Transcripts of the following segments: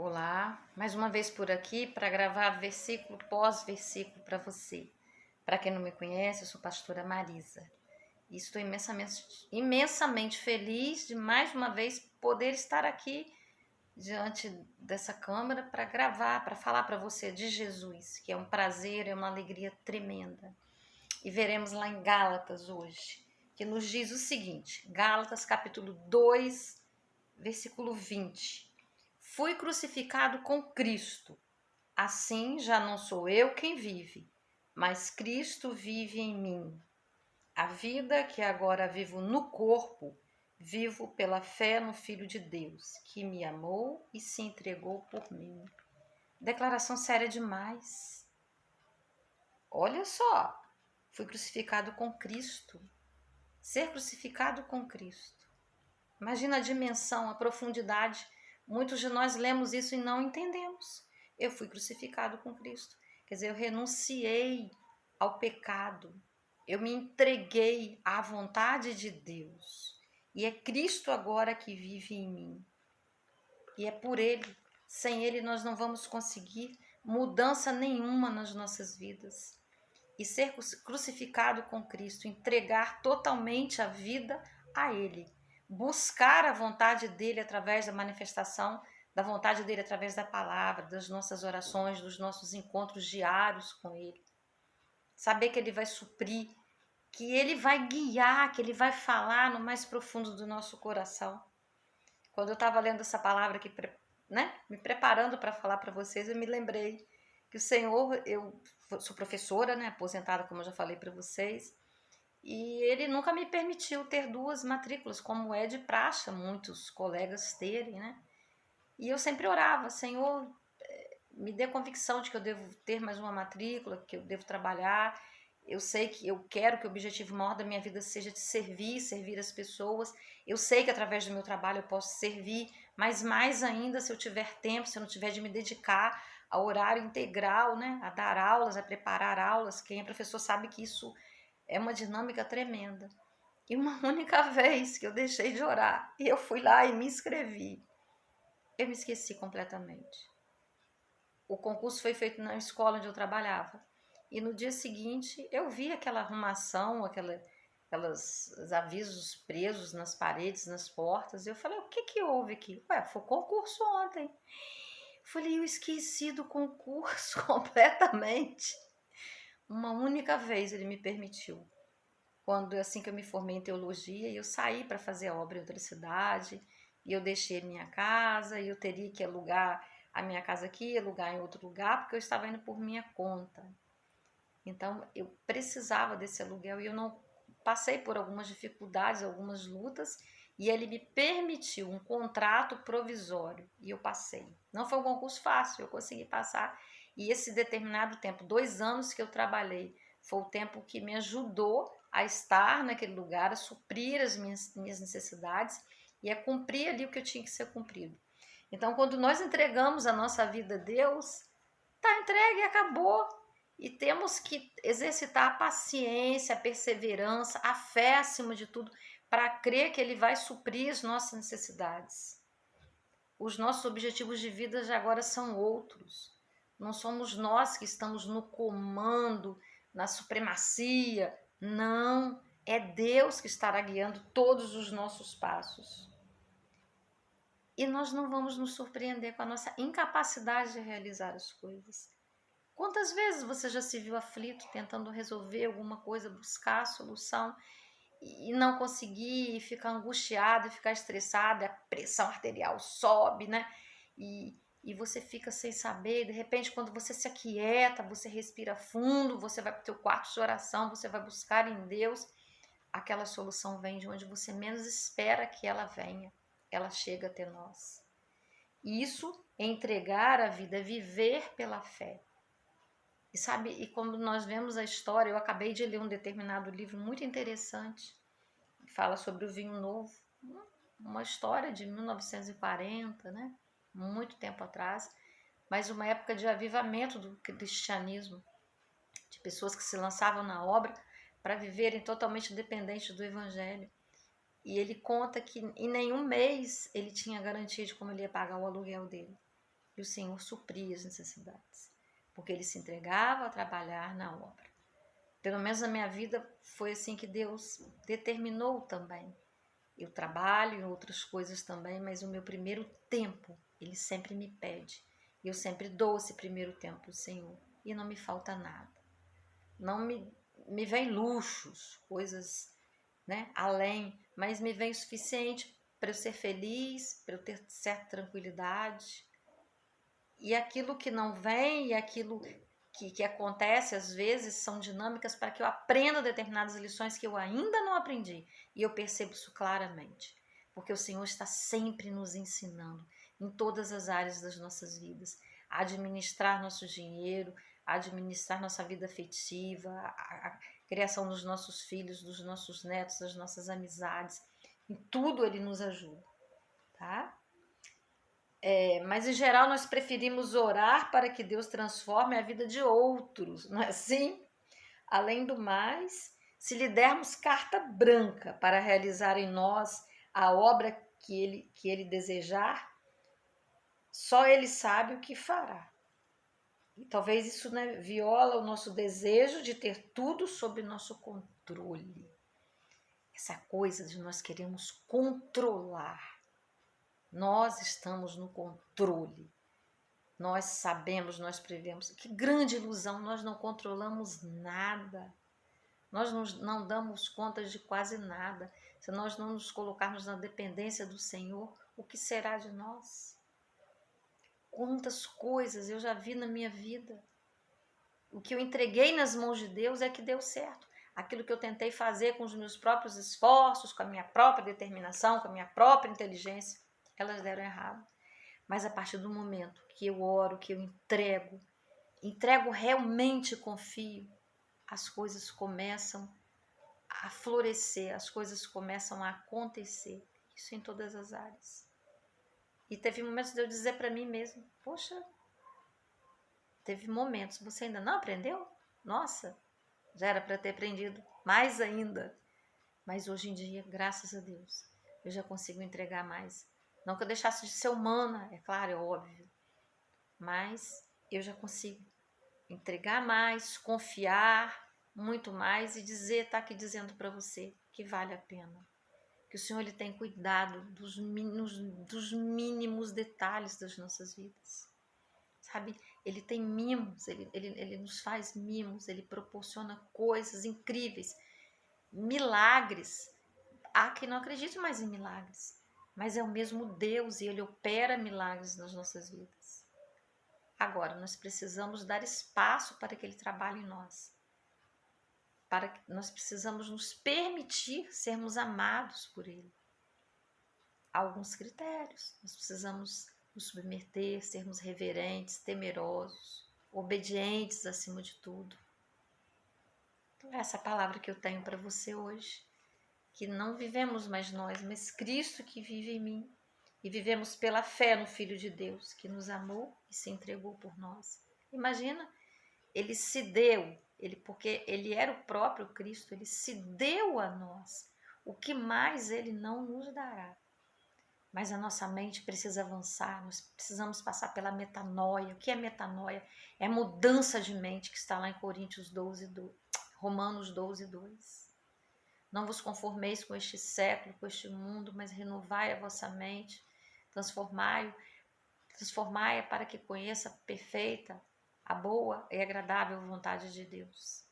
Olá, mais uma vez por aqui para gravar versículo pós-versículo para você. Para quem não me conhece, eu sou pastora Marisa e estou imensamente feliz de mais uma vez poder estar aqui diante dessa câmera para gravar, para falar para você de Jesus, que é um prazer, é uma alegria tremenda. E veremos lá em Gálatas hoje, que nos diz o seguinte, Gálatas capítulo 2, versículo 20. Fui crucificado com Cristo. Assim já não sou eu quem vive, mas Cristo vive em mim. A vida que agora vivo no corpo, vivo pela fé no Filho de Deus, que me amou e se entregou por mim. Declaração séria demais. Olha só, fui crucificado com Cristo. Ser crucificado com Cristo. Imagina a dimensão, a profundidade. Muitos de nós lemos isso e não entendemos. Eu fui crucificado com Cristo. Quer dizer, eu renunciei ao pecado. Eu me entreguei à vontade de Deus. E é Cristo agora que vive em mim. E é por Ele. Sem Ele nós não vamos conseguir mudança nenhuma nas nossas vidas. E ser crucificado com Cristo, entregar totalmente a vida a Ele. Buscar a vontade dele através da manifestação da vontade dele através da palavra, das nossas orações, dos nossos encontros diários com ele. Saber que ele vai suprir, que ele vai guiar, que ele vai falar no mais profundo do nosso coração. Quando eu estava lendo essa palavra aqui, né, me preparando para falar para vocês, eu me lembrei que o Senhor, eu sou professora, né, aposentada, como eu já falei para vocês, e ele nunca me permitiu ter 2 matrículas, como é de praxe muitos colegas terem, né? E eu sempre orava, Senhor, me dê convicção de que eu devo ter mais uma matrícula, que eu devo trabalhar. Eu sei que eu quero que o objetivo maior da minha vida seja de servir as pessoas. Eu sei que através do meu trabalho eu posso servir, mas mais ainda se eu tiver tempo, se eu não tiver de me dedicar ao horário integral, né? A dar aulas, a preparar aulas. Quem é professor sabe que isso é uma dinâmica tremenda. E uma única vez que eu deixei de orar e eu fui lá e me inscrevi, eu me esqueci completamente. O concurso foi feito na escola onde eu trabalhava. E no dia seguinte eu vi aquela arrumação, aquelas avisos presos nas paredes, nas portas. E eu falei, o que houve aqui? Ué, foi concurso ontem. Eu falei, eu esqueci do concurso completamente. Uma única vez ele me permitiu. Quando assim que eu me formei em teologia, eu saí para fazer a obra em outra cidade, e eu deixei minha casa, e eu teria que alugar a minha casa aqui, alugar em outro lugar, porque eu estava indo por minha conta. Então eu precisava desse aluguel e eu não passei por algumas dificuldades, algumas lutas, e ele me permitiu um contrato provisório e eu passei. Não foi um concurso fácil, eu consegui passar, e esse determinado tempo, 2 anos que eu trabalhei, foi o tempo que me ajudou a estar naquele lugar, a suprir as minhas necessidades e a cumprir ali o que eu tinha que ser cumprido. Então, quando nós entregamos a nossa vida a Deus, está entregue e acabou. E temos que exercitar a paciência, a perseverança, a fé acima de tudo, para crer que Ele vai suprir as nossas necessidades. Os nossos objetivos de vida já agora são outros. Não somos nós que estamos no comando, na supremacia. Não, é Deus que estará guiando todos os nossos passos. E nós não vamos nos surpreender com a nossa incapacidade de realizar as coisas. Quantas vezes você já se viu aflito, tentando resolver alguma coisa, buscar a solução e não conseguir, e ficar angustiado, e ficar estressado, a pressão arterial sobe, né? E você fica sem saber, de repente quando você se aquieta, você respira fundo, você vai para o teu quarto de oração, você vai buscar em Deus, aquela solução vem de onde você menos espera que ela venha, ela chega até nós. Isso é entregar a vida, é viver pela fé. E sabe, e quando nós vemos a história, eu acabei de ler um determinado livro muito interessante, que fala sobre o vinho novo, uma história de 1940, né? Muito tempo atrás, mas uma época de avivamento do cristianismo, de pessoas que se lançavam na obra para viverem totalmente dependentes do evangelho. E ele conta que em nenhum mês ele tinha garantia de como ele ia pagar o aluguel dele. E o Senhor supria as necessidades, porque Ele se entregava a trabalhar na obra. Pelo menos na minha vida foi assim que Deus determinou também. Eu trabalho em outras coisas também, mas o meu primeiro tempo, Ele sempre me pede. E eu sempre dou esse primeiro tempo para o Senhor. E não me falta nada. Não me vem luxos, coisas, né, além, mas me vem o suficiente para eu ser feliz, para eu ter certa tranquilidade. E aquilo que não vem, e aquilo que acontece às vezes, são dinâmicas para que eu aprenda determinadas lições que eu ainda não aprendi. E eu percebo isso claramente. Porque o Senhor está sempre nos ensinando, em todas as áreas das nossas vidas, a administrar nosso dinheiro, a administrar nossa vida afetiva, a criação dos nossos filhos, dos nossos netos, das nossas amizades. Em tudo Ele nos ajuda, tá? Mas em geral nós preferimos orar para que Deus transforme a vida de outros, não é assim? Além do mais, se lhe dermos carta branca para realizar em nós a obra que ele desejar, só ele sabe o que fará. E talvez isso, né, viola o nosso desejo de ter tudo sob nosso controle. Essa coisa de nós queremos controlar. Nós estamos no controle. Nós sabemos, nós prevemos. Que grande ilusão, nós não controlamos nada. Nós não damos conta de quase nada. Se nós não nos colocarmos na dependência do Senhor, o que será de nós? Quantas coisas eu já vi na minha vida. O que eu entreguei nas mãos de Deus é que deu certo. Aquilo que eu tentei fazer com os meus próprios esforços, com a minha própria determinação, com a minha própria inteligência, elas deram errado. Mas a partir do momento que eu oro, que eu entrego realmente, confio, as coisas começam a florescer, as coisas começam a acontecer. Isso em todas as áreas. E teve momentos de eu dizer para mim mesmo, poxa, teve momentos, você ainda não aprendeu? Nossa, já era para ter aprendido mais ainda. Mas hoje em dia, graças a Deus, eu já consigo entregar mais. Não que eu deixasse de ser humana, é claro, é óbvio. Mas eu já consigo entregar mais, confiar muito mais e dizer, tá aqui dizendo para você que vale a pena. Que o Senhor ele tem cuidado dos mínimos detalhes das nossas vidas. Sabe? Ele tem mimos, ele nos faz mimos, ele proporciona coisas incríveis, milagres. Há quem não acredite mais em milagres, mas é o mesmo Deus e ele opera milagres nas nossas vidas. Agora, nós precisamos dar espaço para que ele trabalhe em nós. Nós precisamos nos permitir sermos amados por ele. Há alguns critérios. Nós precisamos nos submeter, sermos reverentes, temerosos, obedientes acima de tudo. Então, essa é a palavra que eu tenho para você hoje. Que não vivemos mais nós, mas Cristo que vive em mim. E vivemos pela fé no Filho de Deus, que nos amou e se entregou por nós. Imagina, ele se deu, porque ele era o próprio Cristo, ele se deu a nós. O que mais ele não nos dará? Mas a nossa mente precisa avançar, nós precisamos passar pela metanoia. O que é metanoia? É mudança de mente, que está lá em Romanos 12, 2. Não vos conformeis com este século, com este mundo, mas renovai a vossa mente, transformai para que conheça a perfeita, a boa e agradável vontade de Deus.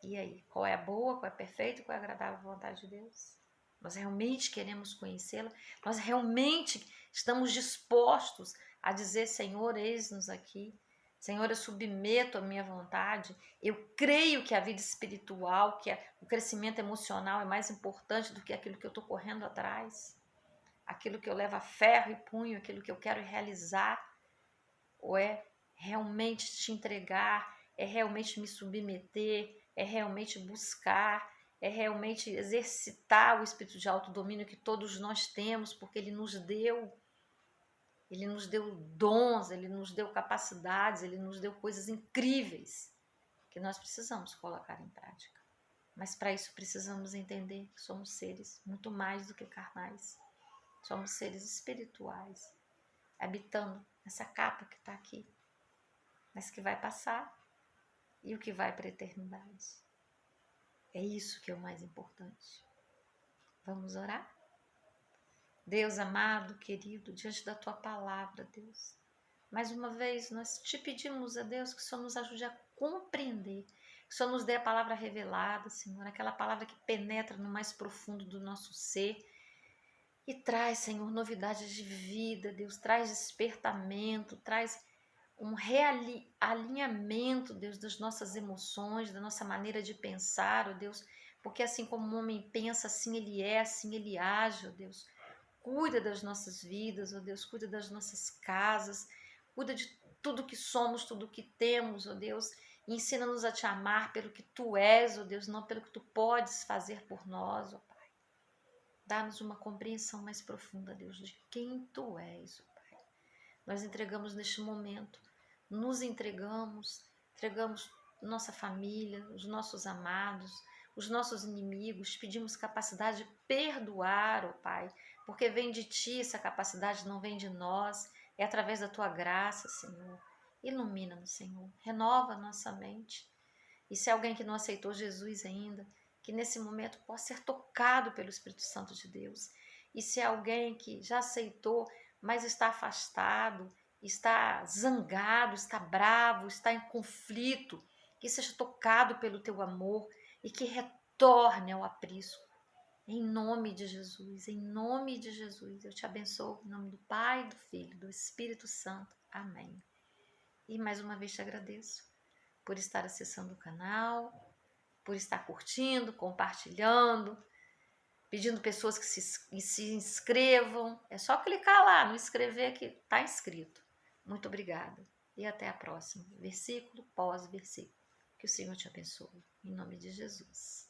E aí, qual é a boa, qual é a perfeita, qual é a agradável vontade de Deus? Nós realmente queremos conhecê-la? Nós realmente estamos dispostos a dizer, Senhor, eis-nos aqui. Senhor, eu submeto a minha vontade. Eu creio que a vida espiritual, o crescimento emocional é mais importante do que aquilo que eu estou correndo atrás. Aquilo que eu levo a ferro e punho, aquilo que eu quero realizar. Ou é realmente te entregar, é realmente me submeter, é realmente buscar, é realmente exercitar o espírito de autodomínio que todos nós temos, porque ele nos deu dons, ele nos deu capacidades, ele nos deu coisas incríveis que nós precisamos colocar em prática. Mas para isso precisamos entender que somos seres muito mais do que carnais. Somos seres espirituais, habitando essa capa que está aqui, mas que vai passar e o que vai para a eternidade. É isso que é o mais importante. Vamos orar? Deus amado, querido, diante da tua palavra, Deus, mais uma vez nós te pedimos a Deus que o Senhor nos ajude a compreender, que o Senhor nos dê a palavra revelada, Senhor, aquela palavra que penetra no mais profundo do nosso ser e traz, Senhor, novidades de vida, Deus, traz despertamento, traz um realinhamento, Deus, das nossas emoções, da nossa maneira de pensar, ó Deus, porque assim como o homem pensa, assim ele é, assim ele age, ó Deus. Cuida das nossas vidas, ó Deus, cuida das nossas casas, cuida de tudo que somos, tudo que temos, ó Deus, e ensina-nos a te amar pelo que tu és, ó Deus, não pelo que tu podes fazer por nós, ó Pai. Dá-nos uma compreensão mais profunda, Deus, de quem tu és, ó Pai. Nós entregamos neste momento, nos entregamos nossa família, os nossos amados, os nossos inimigos, pedimos capacidade de perdoar, ó Pai, porque vem de Ti essa capacidade, não vem de nós, é através da Tua graça, Senhor. Ilumina-nos, Senhor, renova a nossa mente. E se é alguém que não aceitou Jesus ainda, que nesse momento possa ser tocado pelo Espírito Santo de Deus. E se é alguém que já aceitou, mas está afastado, está zangado, está bravo, está em conflito, que seja tocado pelo teu amor e que retorne ao aprisco. Em nome de Jesus, em nome de Jesus, eu te abençoo em nome do Pai, do Filho, do Espírito Santo. Amém. E mais uma vez te agradeço por estar acessando o canal, por estar curtindo, compartilhando, pedindo pessoas que se inscrevam. É só clicar lá no inscrever que está inscrito. Muito obrigada e até a próxima, versículo pós versículo. Que o Senhor te abençoe, em nome de Jesus.